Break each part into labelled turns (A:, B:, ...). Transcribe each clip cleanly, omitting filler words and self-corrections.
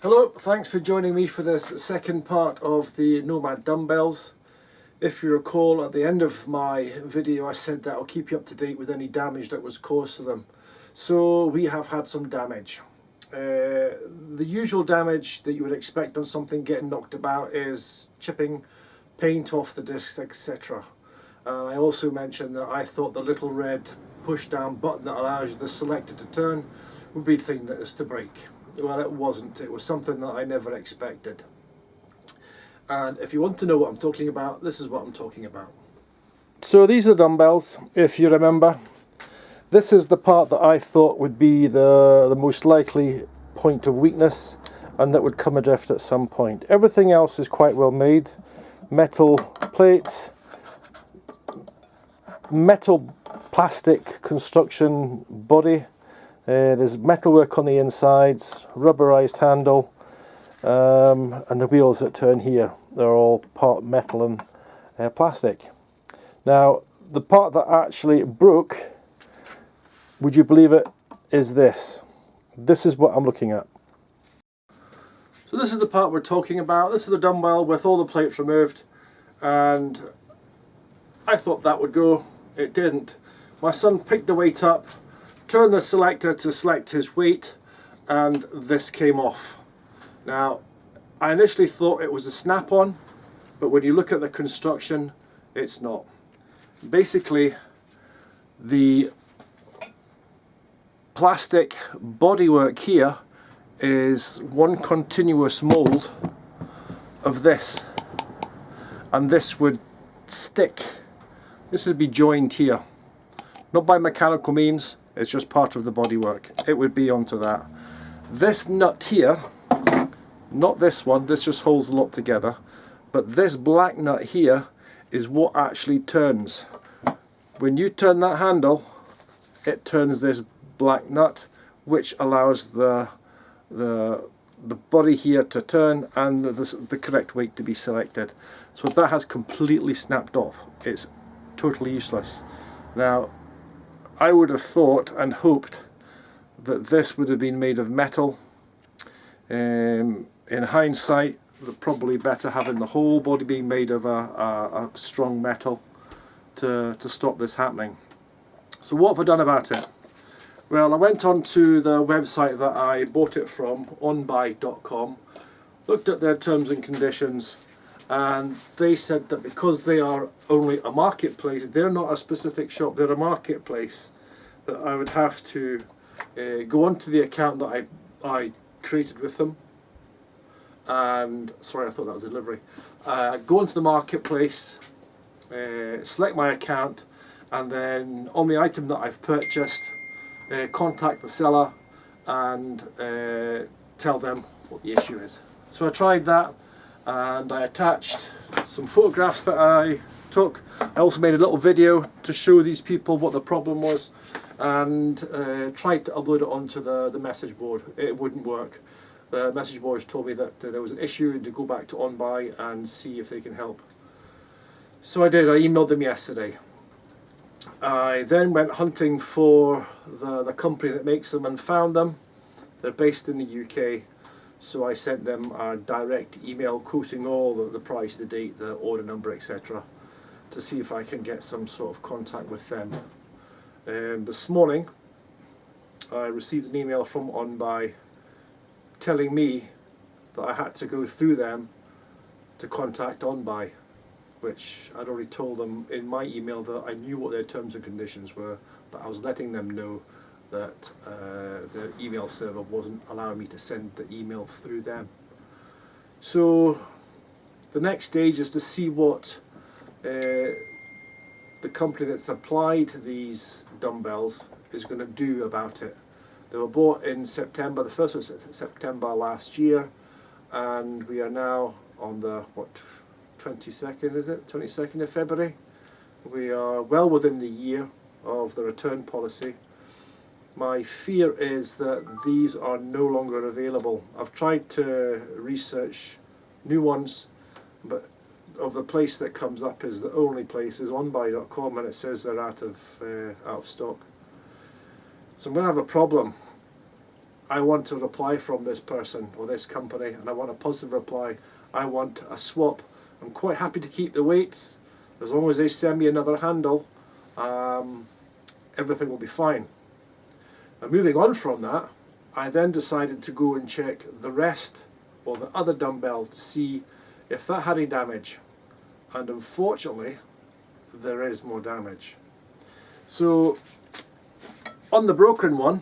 A: Hello, thanks for joining me for this second part of the Nomad Dumbbells. If you recall, at the end of my video I said that I'll keep you up to date with any damage that was caused to them. So we have had some damage. The usual damage that you would expect on something getting knocked about is chipping, paint off the discs, etc. I also mentioned that I thought the little red push down button that allows the selector to turn would be the thing that is to break. Well, it wasn't. It was something that I never expected. And if you want to know what I'm talking about, this is what I'm talking about. So these are dumbbells, if you remember. This is the part that I thought would be the most likely point of weakness and that would come adrift at some point. Everything else is quite well made. Metal plates, metal plastic construction body. There's metalwork on the insides, rubberized handle, and the wheels that turn here, they're all part metal and plastic. Now, the part that actually broke, would you believe it, is this. This is what I'm looking at. So this is the part we're talking about. This is the dumbbell with all the plates removed, and I thought that would go. It didn't. My son picked the weight up, turned the selector to select his weight, and this came off. Now, I initially thought it was a snap-on, but when you look at the construction, it's not. Basically, the plastic bodywork here is one continuous mold of this, and this would stick. This would be joined here, not by mechanical means. It's just part of the bodywork. It would be onto that. This nut here, not this one, this just holds a lot together, but this black nut here is what actually turns. When you turn that handle, it turns this black nut, which allows the body here to turn and the correct weight to be selected. So that has completely snapped off. It's totally useless. Now, I would have thought and hoped that this would have been made of metal. In hindsight, probably better having the whole body being made of a strong metal to stop this happening. So what have I done about it? Well, I went on to the website that I bought it from, onbuy.com, looked at their terms and conditions, and they said that because they are only a marketplace, they're not a specific shop, they're a marketplace, that I would have to go onto the account that I created with them, and sorry, I thought that was a delivery. Go onto the marketplace, select my account, and then on the item that I've purchased, contact the seller and tell them what the issue is. So I tried that, and I attached some photographs that I took. I also made a little video to show these people what the problem was, and tried to upload it onto the message board. It wouldn't work. The message boards told me that there was an issue and to go back to OnBuy and see if they can help. So I did. I emailed them yesterday. I then went hunting for the company that makes them and found them. They're based in the UK. So I sent them a direct email quoting all the price, the date, the order number, etc. to see if I can get some sort of contact with them. This morning I received an email from OnBuy telling me that I had to go through them to contact OnBuy, which I'd already told them in my email that I knew what their terms and conditions were, but I was letting them know that the email server wasn't allowing me to send the email through them. So the next stage is to see what the company that's supplied these dumbbells is going to do about it. They were bought in September, the 1st of September last year, and we are now on the 22nd, is it? 22nd of February. We are well within the year of the return policy. My fear is that these are no longer available. I've tried to research new ones, but of the place that comes up is the only place is onbuy.com, and it says they're out of stock. So I'm going to have a problem. I want a reply from this person or this company, and I want a positive reply. I want a swap. I'm quite happy to keep the weights as long as they send me another handle. Everything will be fine. Now, moving on from that, I then decided to go and check the rest or the other dumbbell to see if that had any damage, and unfortunately there is more damage. So on the broken one,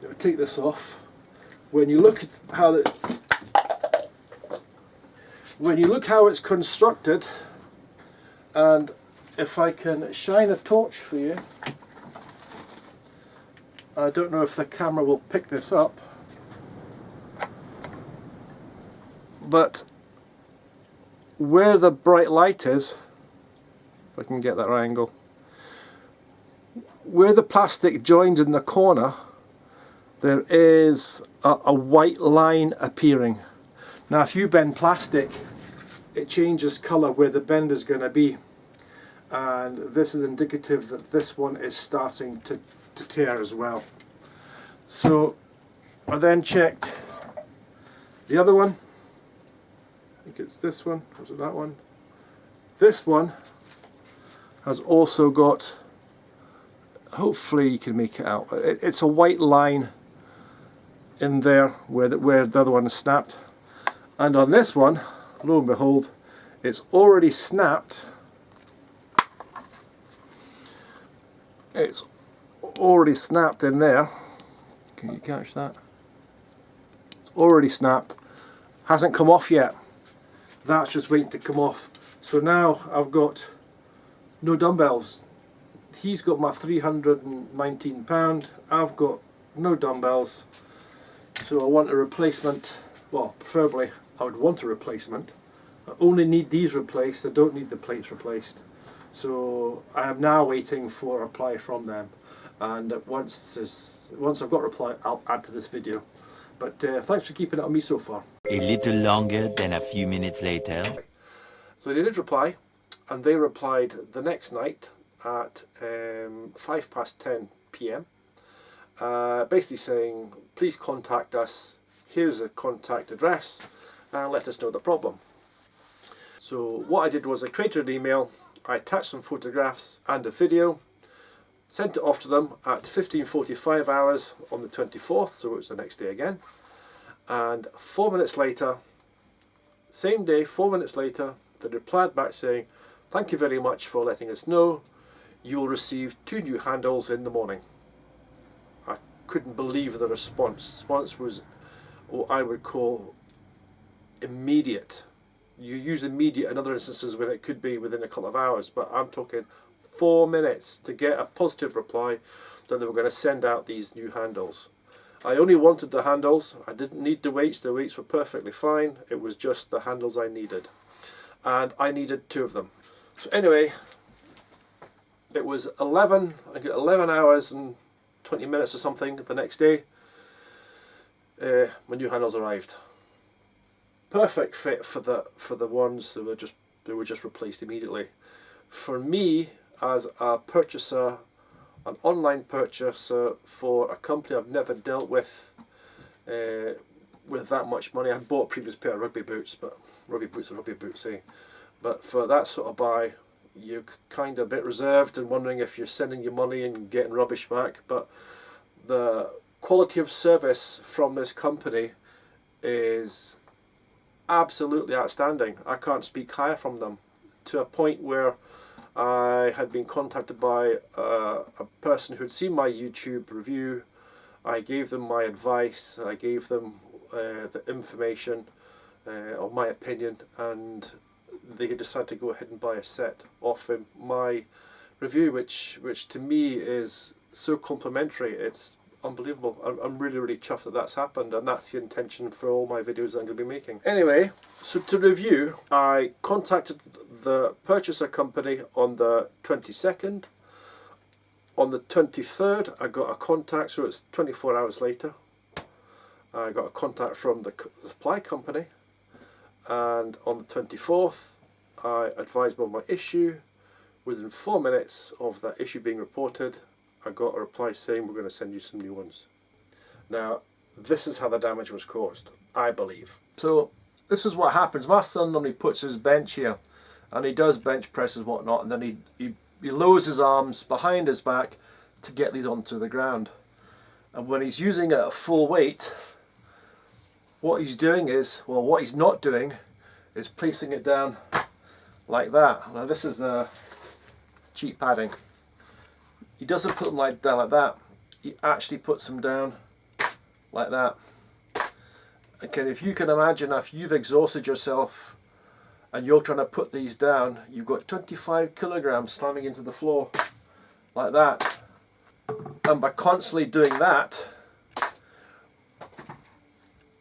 A: let me take this off. When you look at how it's constructed, and if I can shine a torch for you, I don't know if the camera will pick this up, but where the bright light is, if I can get that right angle, where the plastic joins in the corner, there is a white line appearing. Now if you bend plastic, it changes colour where the bend is going to be, and this is indicative that this one is starting to tear as well. So I then checked the other one. I think it's this one, or is it that one? This one has also got, hopefully you can make it out, it's a white line in there where the other one is snapped, and on this one, lo and behold, it's already snapped. It's already snapped in there. Can you catch that? It's already snapped. Hasn't come off yet. That's just waiting to come off. So now I've got no dumbbells. He's got my £319. I've got no dumbbells. So I want a replacement. Well, preferably I would want a replacement. I only need these replaced. I don't need the plates replaced. So I am now waiting for a reply from them, and once I've got a reply, I'll add to this video. But thanks for keeping it on me so far.
B: A little longer than a few minutes later.
A: So they did reply, and they replied the next night at 10:05 p.m. Basically saying, please contact us, here's a contact address, and let us know the problem. So what I did was I created an email, I attached some photographs and a video, sent it off to them at 15:45 hours on the 24th, so it was the next day again, and 4 minutes later, same day, 4 minutes later, they replied back saying, thank you very much for letting us know, you will receive 2 new handles in the morning. I couldn't believe the response. The response was what I would call immediate. You use immediate in other instances when it could be within a couple of hours, but I'm talking 4 minutes to get a positive reply that they were going to send out these new handles. I only wanted the handles, I didn't need the weights were perfectly fine, it was just the handles I needed. And I needed 2 of them. So anyway, it was 11 hours and 20 minutes or something the next day, my new handles arrived. Perfect fit for the ones that were just replaced immediately. For me, as a purchaser, an online purchaser for a company I've never dealt with that much money. I bought a previous pair of rugby boots, but rugby boots are rugby boots, eh? But for that sort of buy, you're kind of a bit reserved and wondering if you're sending your money and getting rubbish back. But the quality of service from this company is absolutely outstanding. I can't speak higher from them, to a point where I had been contacted by a person who had seen my YouTube review. I gave them my advice, I gave them the information of my opinion, and they decided to go ahead and buy a set off my review, which to me is so complimentary. It's unbelievable. I'm really chuffed that that's happened, and that's the intention for all my videos I'm going to be making. Anyway, so to review, I contacted the purchaser company on the 22nd. On the 23rd I got a contact, so it's 24 hours later. I got a contact from the supply company, and on the 24th I advised them of my issue. Within 4 minutes of that issue being reported, I got a reply saying we're going to send you some new ones. Now, this is how the damage was caused, I believe. So this is what happens. My son normally puts his bench here, and he does bench presses and whatnot, and then he lowers his arms behind his back to get these onto the ground. And when he's using it at full weight, what he's doing is, well, what he's not doing is placing it down like that. Now this is cheap padding. He doesn't put them down like that. He actually puts them down like that. Okay, if you can imagine, if you've exhausted yourself and you're trying to put these down, you've got 25 kilograms slamming into the floor like that. And by constantly doing that,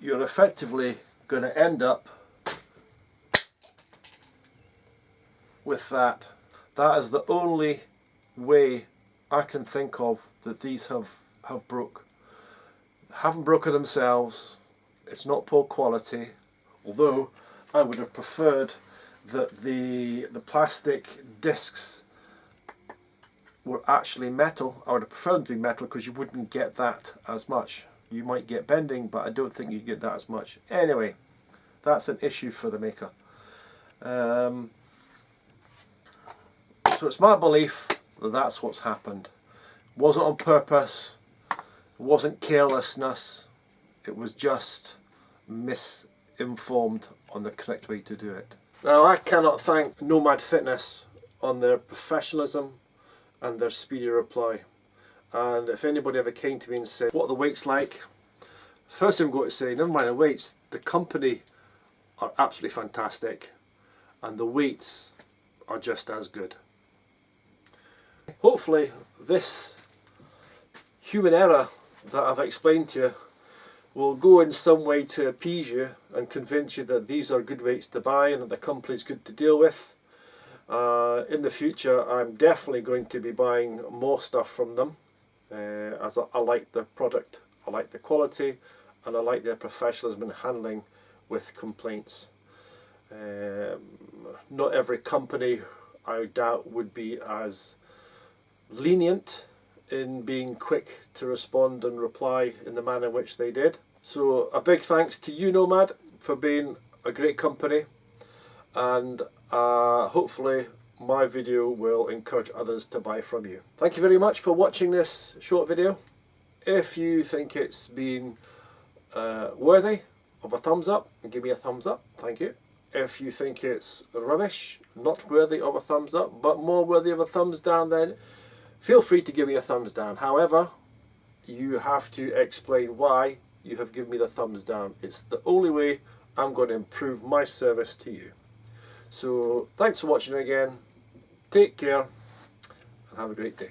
A: you're effectively going to end up with that. That is the only way I can think of that these have broke. They haven't broken themselves. It's not poor quality, although I would have preferred that the plastic discs were actually metal. I would have preferred them to be metal because you wouldn't get that as much. You might get bending, but I don't think you'd get that as much. Anyway, that's an issue for the maker. So it's my belief that that's what's happened. It wasn't on purpose. It wasn't carelessness. It was just misinformed on the correct way to do it. Now, I cannot thank Nomad Fitness on their professionalism and their speedy reply. And if anybody ever came to me and said, what are the weights like? First thing I'm going to say, never mind the weights, the company are absolutely fantastic and the weights are just as good. Hopefully this human error that I've explained to you will go in some way to appease you and convince you that these are good weights to buy and that the company's good to deal with. In the future, I'm definitely going to be buying more stuff from them, as I like the product, I like the quality, and I like their professionalism in handling with complaints. Not every company, I doubt, would be as lenient in being quick to respond and reply in the manner in which they did. So a big thanks to you, Nomad, for being a great company, and hopefully my video will encourage others to buy from you. Thank you very much for watching this short video. If you think it's been worthy of a thumbs up, give me a thumbs up, thank you. If you think it's rubbish, not worthy of a thumbs up, but more worthy of a thumbs down, then feel free to give me a thumbs down. However, you have to explain why you have given me the thumbs down. It's the only way I'm going to improve my service to you. So thanks for watching again. Take care and have a great day.